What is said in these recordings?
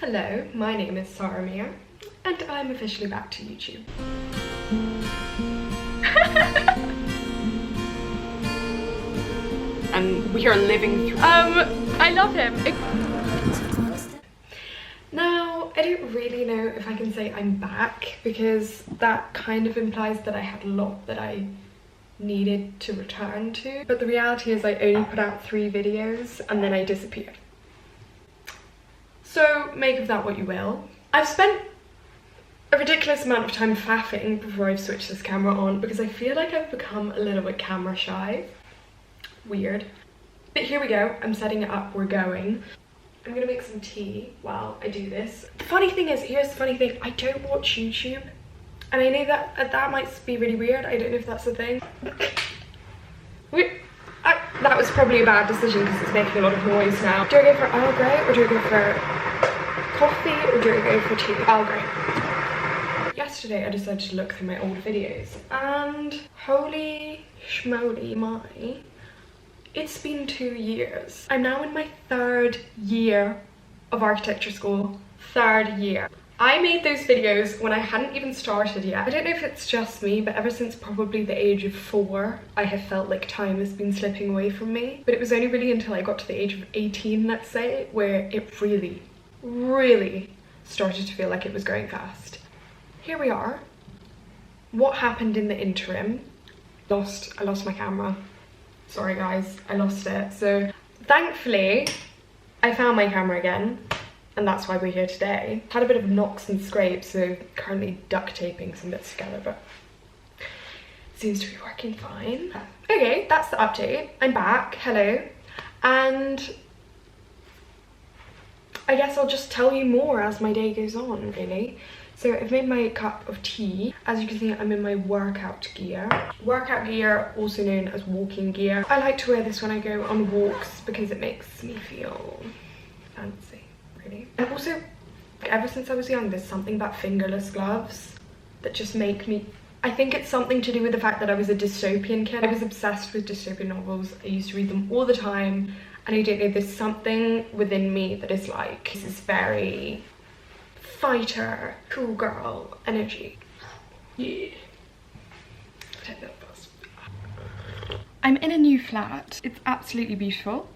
Hello, my name is Sara Mir, and I'm officially back to YouTube. And we are living through. I love him. Now, I don't really know if I can say I'm back, because that kind of implies that I had a lot that I needed to return to. But the reality is I only put out 3 videos and then I disappeared. So make of that what you will. I've spent a ridiculous amount of time faffing before I've switched this camera on, because I feel like I've become a little bit camera shy. Weird. But here we go, I'm setting it up, we're going. I'm gonna make some tea while I do this. The funny thing is, here's the funny thing, I don't watch YouTube. And I know that that might be really weird, I don't know if that's a thing. That was probably a bad decision because it's making a lot of noise now. Do I go for Earl Grey or do I go for coffee or do I go for tea? Earl Grey. Yesterday I decided to look through my old videos and holy schmoly my, it's been 2 years. I'm now in my 3rd year of architecture school. 3rd year. I made those videos when I hadn't even started yet. I don't know if it's just me, but ever since probably the age of 4, I have felt like time has been slipping away from me. But it was only really until I got to the age of 18, let's say, where it really, really started to feel like it was going fast. Here we are. What happened in the interim? I lost my camera. Sorry guys, I lost it. So thankfully, I found my camera again. And that's why we're here today. Had a bit of knocks and scrapes, so currently duct taping some bits together, but seems to be working fine. Okay, that's the update. I'm back, hello. And I guess I'll just tell you more as my day goes on, really. So I've made my cup of tea. As you can see, I'm in my workout gear. Workout gear, also known as walking gear. I like to wear this when I go on walks because it makes me feel fancy. And also, ever since I was young, there's something about fingerless gloves that just make me, I think it's something to do with the fact that I was a dystopian kid. I was obsessed with dystopian novels. I used to read them all the time, and I don't know, there's something within me that is like, this is very fighter, cool girl energy. Yeah. I don't know if that's... I'm in a new flat. It's absolutely beautiful.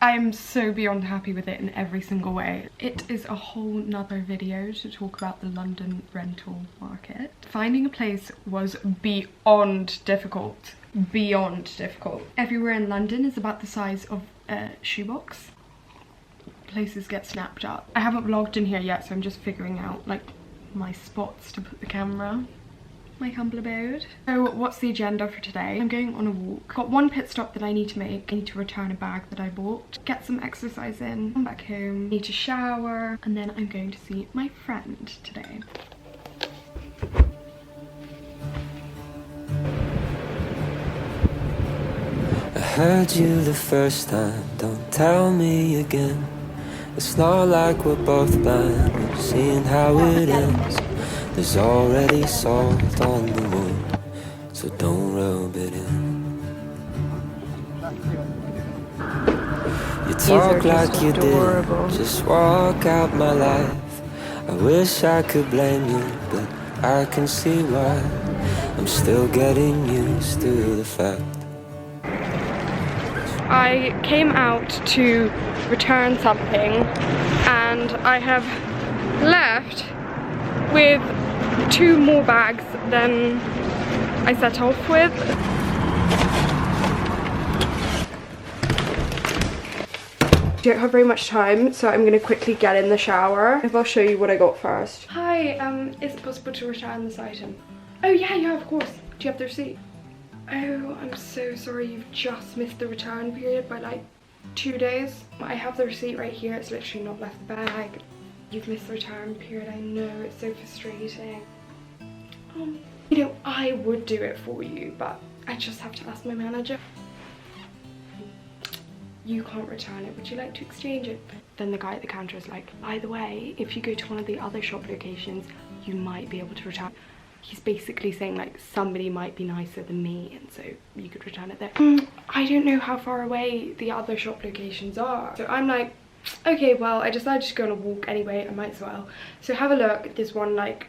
I'm so beyond happy with it in every single way. It is a whole nother video to talk about the London rental market. Finding a place was beyond difficult. Beyond difficult. Everywhere in London is about the size of a shoebox. Places get snapped up. I haven't vlogged in here yet, so I'm just figuring out like my spots to put the camera. My humble abode. So what's the agenda for today? I'm going on a walk. Got one pit stop that I need to make. I need to return a bag that I bought, get some exercise in, come back home, need to shower, and then I'm going to see my friend today. I heard you the first time, don't tell me again. It's not like we're both blind, we're seeing how it ends. There's already salt on the wound, so don't rub it in. You talk like you did, just walk out my life. I wish I could blame you, but I can see why. I'm still getting used to the fact. I came out to return something and I have left with 2 more bags than I set off with. Don't have very much time, so I'm gonna quickly get in the shower. If I'll show you what I got first. Hi, is it possible to return this item? Oh yeah, of course. Do you have the receipt? Oh, I'm so sorry, you've just missed the return period by like 2 days. I have the receipt right here, it's literally not left the bag. You've missed the return period, I know, it's so frustrating. You know, I would do it for you, but I just have to ask my manager. You can't return it, would you like to exchange it? Then the guy at the counter is like, by the way, if you go to one of the other shop locations, you might be able to return. He's basically saying like somebody might be nicer than me and so you could return it there. I don't know how far away the other shop locations are. So I'm like, Okay, well, I decided to go on a walk anyway, I might as well. So have a look, there's one like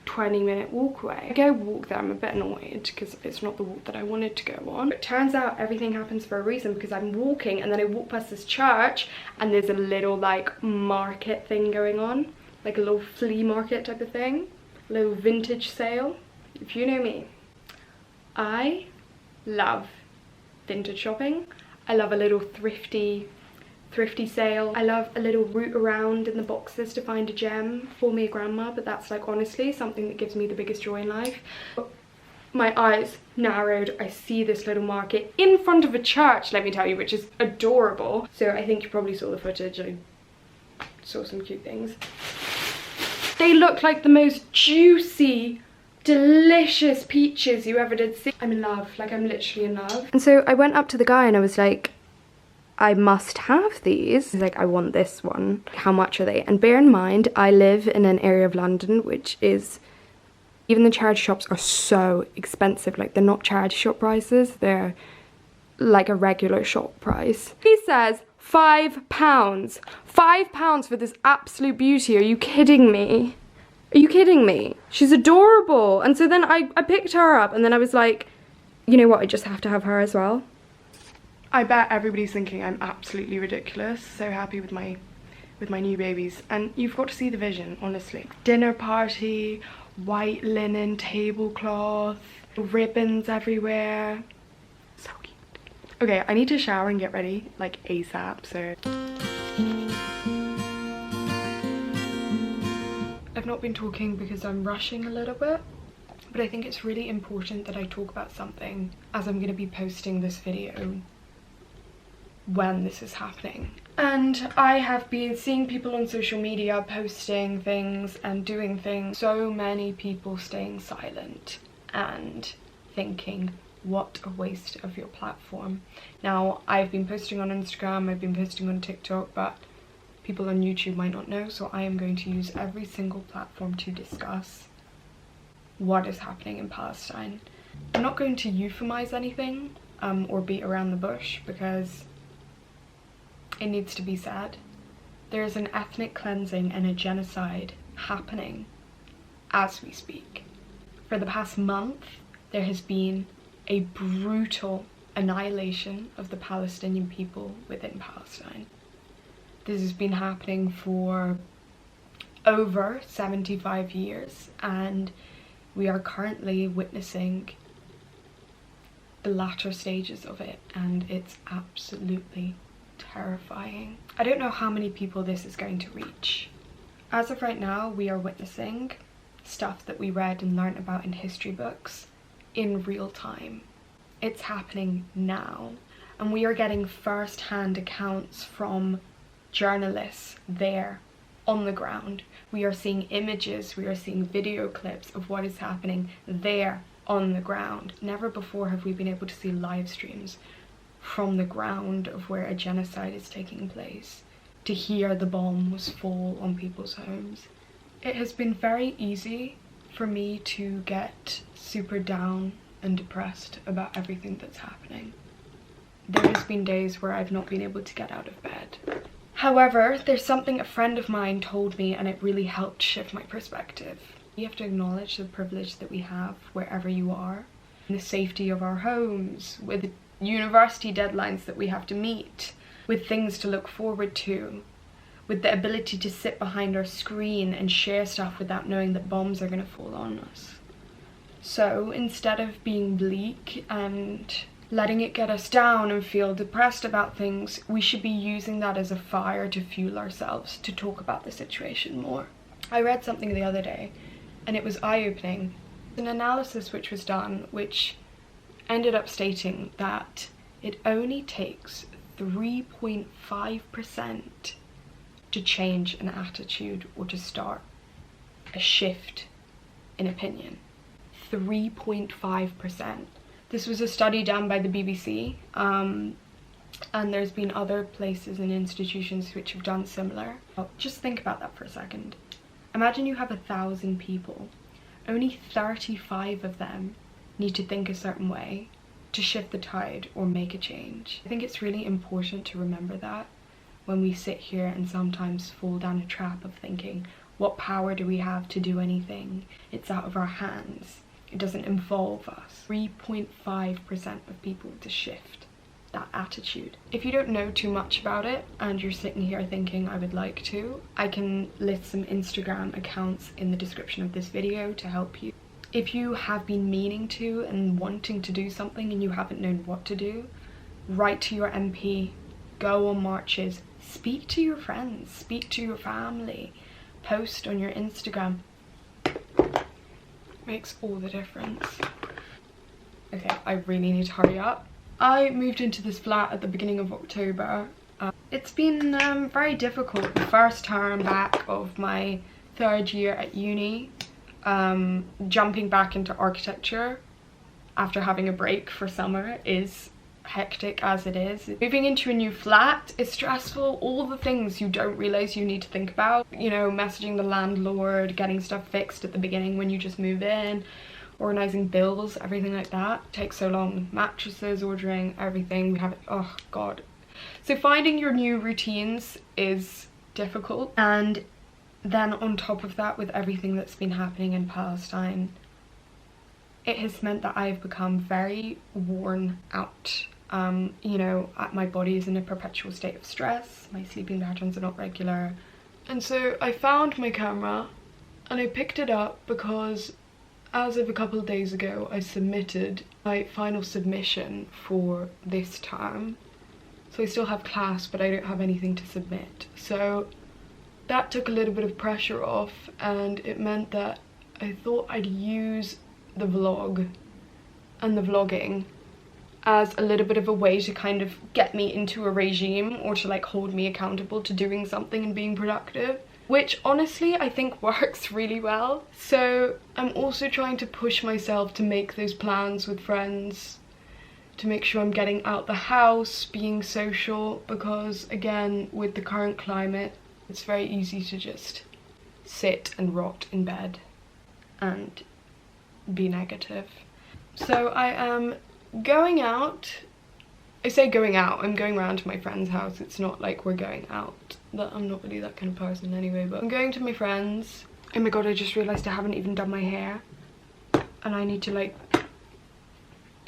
20-minute walk away. I go walk there, I'm a bit annoyed because it's not the walk that I wanted to go on. But it turns out everything happens for a reason, because I'm walking and then I walk past this church and there's a little like market thing going on. Like a little flea market type of thing. A little vintage sale. If you know me, I love vintage shopping. I love a little thrifty sale. I love a little route around in the boxes to find a gem for me, grandma, but that's like honestly something that gives me the biggest joy in life. My eyes narrowed. I see this little market in front of a church, let me tell you, which is adorable. So I think you probably saw the footage. I saw some cute things. They look like the most juicy, delicious peaches you ever did see. I'm in love, like I'm literally in love. And so I went up to the guy and I was like, I must have these. He's like, I want this one. How much are they? And bear in mind, I live in an area of London which is, even the charity shops are so expensive. Like, they're not charity shop prices, they're like a regular shop price. He says £5. £5 for this absolute beauty. Are you kidding me? Are you kidding me? She's adorable. And so then I picked her up and then I was like, you know what, I just have to have her as well. I bet everybody's thinking I'm absolutely ridiculous. So happy with my new babies. And you've got to see the vision, honestly. Dinner party, white linen tablecloth, ribbons everywhere. So cute. Okay, I need to shower and get ready, like ASAP, so. I've not been talking because I'm rushing a little bit, but I think it's really important that I talk about something, as I'm gonna be posting this video when this is happening. And I have been seeing people on social media posting things and doing things. So many people staying silent and thinking, what a waste of your platform. Now, I've been posting on Instagram, I've been posting on TikTok, but people on YouTube might not know, so I am going to use every single platform to discuss what is happening in Palestine. I'm not going to euphemize anything or beat around the bush, because it needs to be said. There is an ethnic cleansing and a genocide happening as we speak. For the past month, there has been a brutal annihilation of the Palestinian people within Palestine. This has been happening for over 75 years, and we are currently witnessing the latter stages of it, and it's absolutely terrifying. I don't know how many people this is going to reach. As of right now, we are witnessing stuff that we read and learned about in history books in real time. It's happening now, and we are getting first-hand accounts from journalists there on the ground. We are seeing images, we are seeing video clips of what is happening there on the ground. Never before have we been able to see live streams from the ground of where a genocide is taking place, to hear the bombs fall on people's homes. It has been very easy for me to get super down and depressed about everything that's happening. There has been days where I've not been able to get out of bed. However, there's something a friend of mine told me, and it really helped shift my perspective. We have to acknowledge the privilege that we have wherever you are, in the safety of our homes, with the university deadlines that we have to meet, with things to look forward to, with the ability to sit behind our screen and share stuff without knowing that bombs are going to fall on us. So instead of being bleak and letting it get us down and feel depressed about things, we should be using that as a fire to fuel ourselves to talk about the situation more. I read something the other day and it was eye-opening. An analysis which was done which ended up stating that it only takes 3.5% to change an attitude or to start a shift in opinion. 3.5%. This was a study done by the BBC, and there's been other places and institutions which have done similar. Just think about that for a second. Imagine you have 1,000 people. Only 35 of them need to think a certain way to shift the tide or make a change. I think it's really important to remember that, when we sit here and sometimes fall down a trap of thinking, what power do we have to do anything? It's out of our hands. It doesn't involve us. 3.5% of people to shift that attitude. If you don't know too much about it and you're sitting here thinking I would like to, I can list some Instagram accounts in the description of this video to help you. If you have been meaning to and wanting to do something and you haven't known what to do, write to your MP, go on marches, speak to your friends, speak to your family, post on your Instagram. Makes all the difference. Okay, I really need to hurry up. I moved into this flat at the beginning of October. It's been very difficult. The first term back of my 3rd year at uni, jumping back into architecture after having a break for summer is hectic as it is. Moving into a new flat is stressful. All the things you don't realize you need to think about, you know, messaging the landlord, getting stuff fixed at the beginning when you just move in, organizing bills, everything like that takes so long. Mattresses, ordering everything, we have it, oh god. So finding your new routines is difficult, and then on top of that, with everything that's been happening in Palestine, it has meant that I've become very worn out. You know, my body is in a perpetual state of stress, my sleeping patterns are not regular. And so I found my camera and I picked it up because as of a couple of days ago, I submitted my final submission for this term. So I still have class, but I don't have anything to submit. So that took a little bit of pressure off, and it meant that I thought I'd use the vlog and the vlogging as a little bit of a way to kind of get me into a regime, or to like hold me accountable to doing something and being productive, which honestly I think works really well. So I'm also trying to push myself to make those plans with friends, to make sure I'm getting out the house, being social, because again, with the current climate, it's very easy to just sit and rot in bed and be negative. So I am going out. I say going out, I'm going around to my friend's house. It's not like we're going out. I'm not really that kind of person anyway, but I'm going to my friend's. Oh my god, I just realised I haven't even done my hair. And I need to like...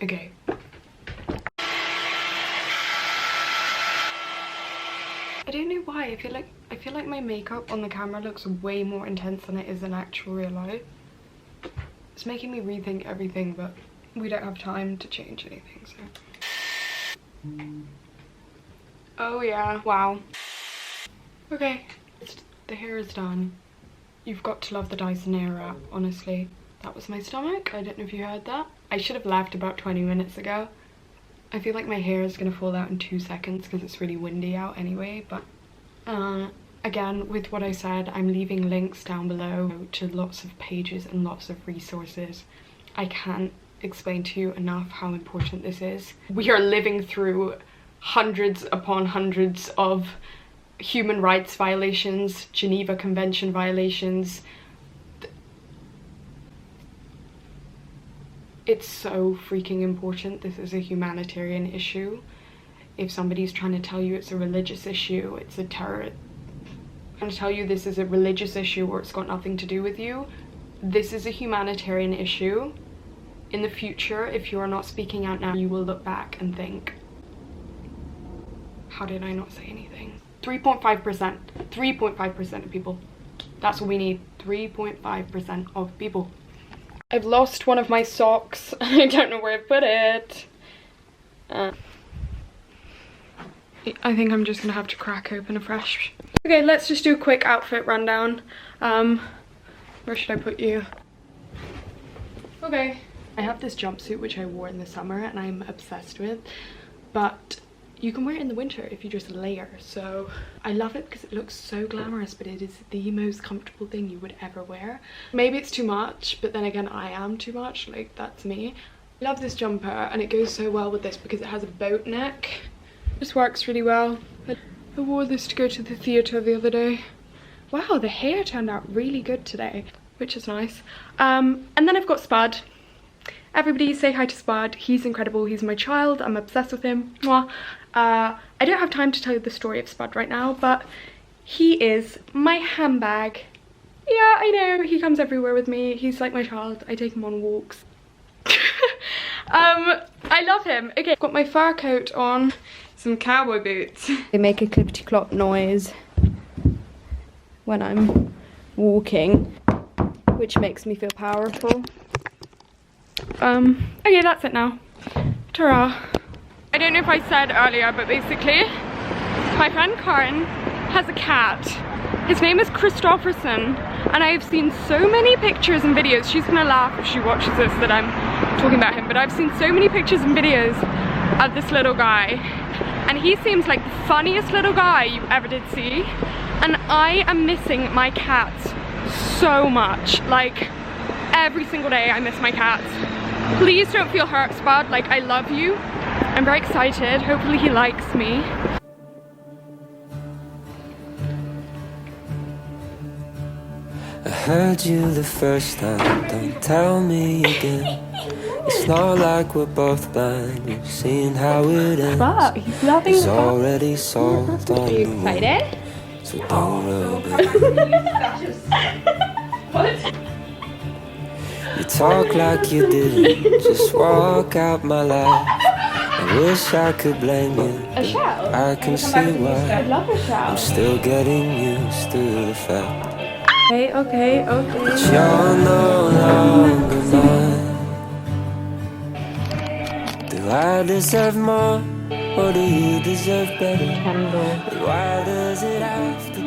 Okay. I don't know why, I feel like my makeup on the camera looks way more intense than it is in actual real life. It's making me rethink everything, but we don't have time to change anything, so... Oh yeah, wow. Okay, the hair is done. You've got to love the Dyson Airwrap, honestly. That was my stomach, I don't know if you heard that. I should have left about 20 minutes ago. I feel like my hair is gonna fall out in 2 seconds because it's really windy out anyway, but again, with what I said, I'm leaving links down below to lots of pages and lots of resources. I can't explain to you enough how important this is. We are living through hundreds upon hundreds of human rights violations, Geneva Convention violations. It's so freaking important. This is a humanitarian issue. If somebody's trying to tell you it's a religious issue, it's a terror. Trying to tell you this is a religious issue or it's got nothing to do with you, this is a humanitarian issue. In the future, if you are not speaking out now, you will look back and think, how did I not say anything? 3.5%. 3.5% of people. That's what we need. 3.5% of people. I've lost one of my socks. I don't know where I put it. I think I'm just gonna have to crack open a fresh. Okay, let's just do a quick outfit rundown. Where should I put you? Okay. I have this jumpsuit which I wore in the summer and I'm obsessed with, but you can wear it in the winter if you just layer. So I love it because it looks so glamorous, but it is the most comfortable thing you would ever wear. Maybe it's too much, but then again, I am too much, like that's me. I love this jumper and it goes so well with this because it has a boat neck. This works really well. I wore this to go to the theatre the other day. Wow, the hair turned out really good today, which is nice. And then I've got Spud. Everybody say hi to Spud. He's incredible. He's my child. I'm obsessed with him. Mwah. I don't have time to tell you the story of Spud right now, but he is my handbag. Yeah, I know, he comes everywhere with me. He's like my child. I take him on walks. I love him. Okay, I've got my fur coat on, some cowboy boots. They make a clippity-clop noise when I'm walking, which makes me feel powerful. Okay, that's it now. Ta-ra. I don't know if I said earlier, but basically, my friend Karen has a cat. His name is Christopherson, and I've seen so many pictures and videos. She's gonna laugh if she watches this that I'm talking about him, but I've seen so many pictures and videos of this little guy, and he seems like the funniest little guy you ever did see, and I am missing my cat so much. Like, every single day I miss my cat. Please don't feel hurt, Spud. Like, I love you. I'm very excited. Hopefully he likes me. I heard you the first time, don't tell me again. It's not like we're both blind, we've seen how it ends. But he's loving It's already solved on the way, so don't rub it. What? You talk like you didn't, just walk out my life. I wish I could blame you, but I can see why. I'm still getting used to the fact Okay. that you're no longer mine. Do I deserve more, or do you deserve better? Why does it have to